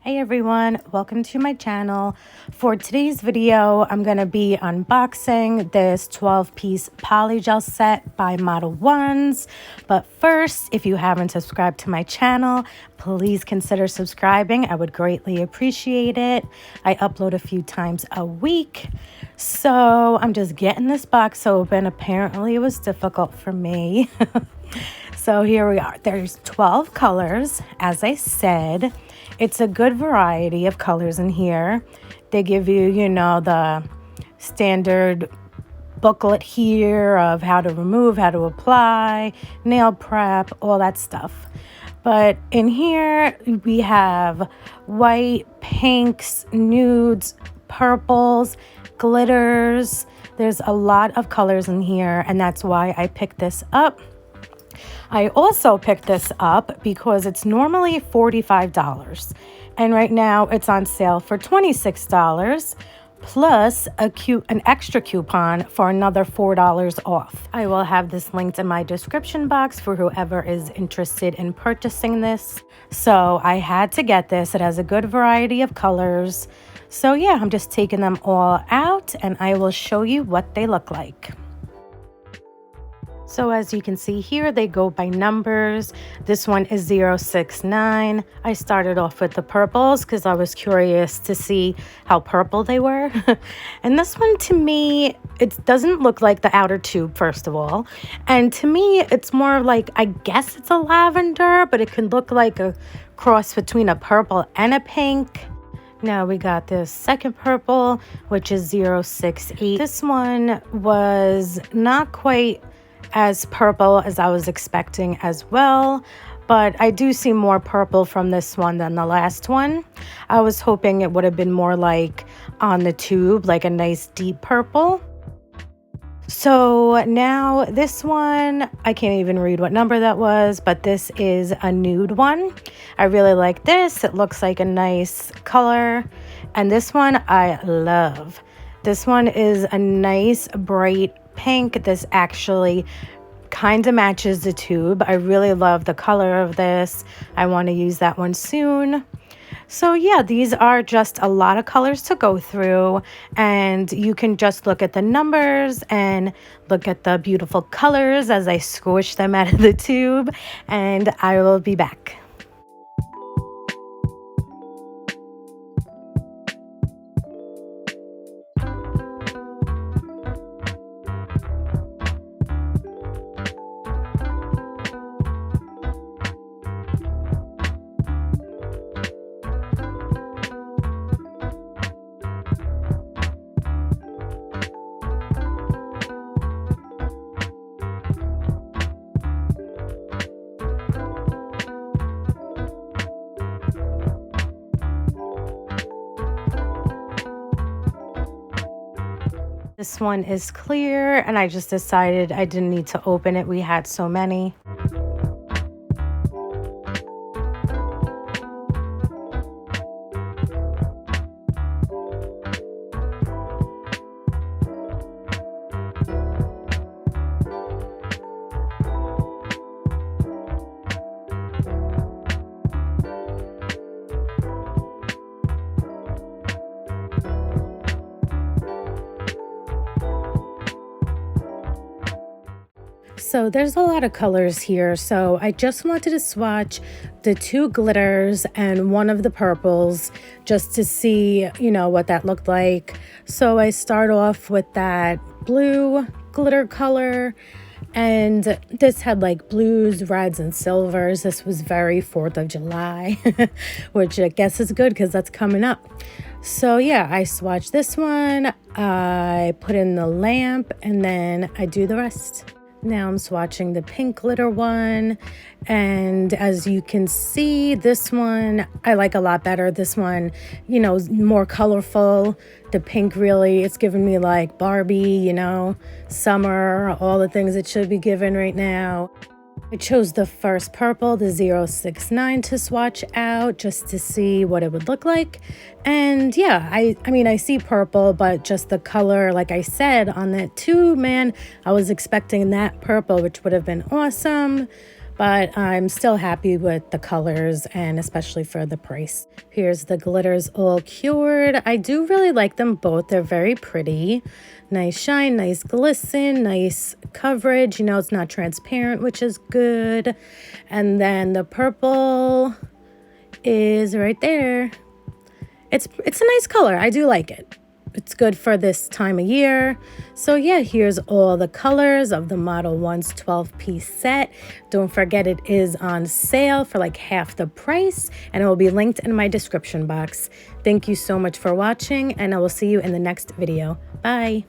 Hey everyone, welcome to my channel. For today's video, I'm going to be unboxing this 12-piece Polygel set by Modelones. But first, if you haven't subscribed to my channel, please consider subscribing. I would greatly appreciate it. I upload a few times a week. So I'm just getting this box open. Apparently it was difficult for me. So here we are. There's 12 colors, as I said. It's a good variety of colors in here. They give you, the standard booklet here of how to remove, how to apply, nail prep, all that stuff. But in here, we have white, pinks, nudes, purples, glitters. There's a lot of colors in here, and that's why I picked this up. I also picked this up because it's normally $45, and right now it's on sale for $26 plus an extra coupon for another $4 off. I will have this linked in my description box for whoever is interested in purchasing this. So I had to get this. It has a good variety of colors. So yeah, I'm just taking them all out and I will show you what they look like. So as you can see here, they go by numbers. This one is 069. I started off with the purples because I was curious to see how purple they were. And this one, to me, it doesn't look like the outer tube, first of all. And to me, it's more like, I guess it's a lavender, but it can look like a cross between a purple and a pink. Now we got this second purple, which is 068. This one was not quite as purple as I was expecting as well, but I do see more purple from this one than the last one. I was hoping it would have been more like on the tube, like a nice deep purple. So now this one, I can't even read what number that was, but this is a nude one. I really like this. It looks like a nice color, and this one I love. This one is a nice bright pink. This actually kind of matches the tube. I really love the color of this. I want to use that one soon. So yeah, these are just a lot of colors to go through, and you can just look at the numbers and look at the beautiful colors as I squish them out of the tube, and I will be back. This one is clear, and I just decided I didn't need to open it. We had so many. So there's a lot of colors here, so I just wanted to swatch the two glitters and one of the purples just to see, what that looked like. So I start off with that blue glitter color, and this had like blues, reds, and silvers. This was very 4th of July, which I guess is good because that's coming up. So yeah, I swatched this one, I put in the lamp, and then I do the rest. Now I'm swatching the pink glitter one, and as you can see, this one I like a lot better. This one, is more colorful. The pink really, it's giving me like Barbie, summer, all the things it should be given right now. I chose the first purple, the 069, to swatch out just to see what it would look like. And yeah, I mean, I see purple, but just the color, like I said, on that tube, man, I was expecting that purple, which would have been awesome. but I'm still happy with the colors and especially for the price. Here's the glitters all cured. I do really like them both. They're very pretty. Nice shine, nice glisten, nice coverage. You know, it's not transparent, which is good. And then the purple is right there. It's a nice color. I do like it. It's good for this time of year. So yeah, here's all the colors of the Model 1's 12-piece set. Don't forget it is on sale for like half the price, and it will be linked in my description box. Thank you so much for watching, and I will see you in the next video. Bye.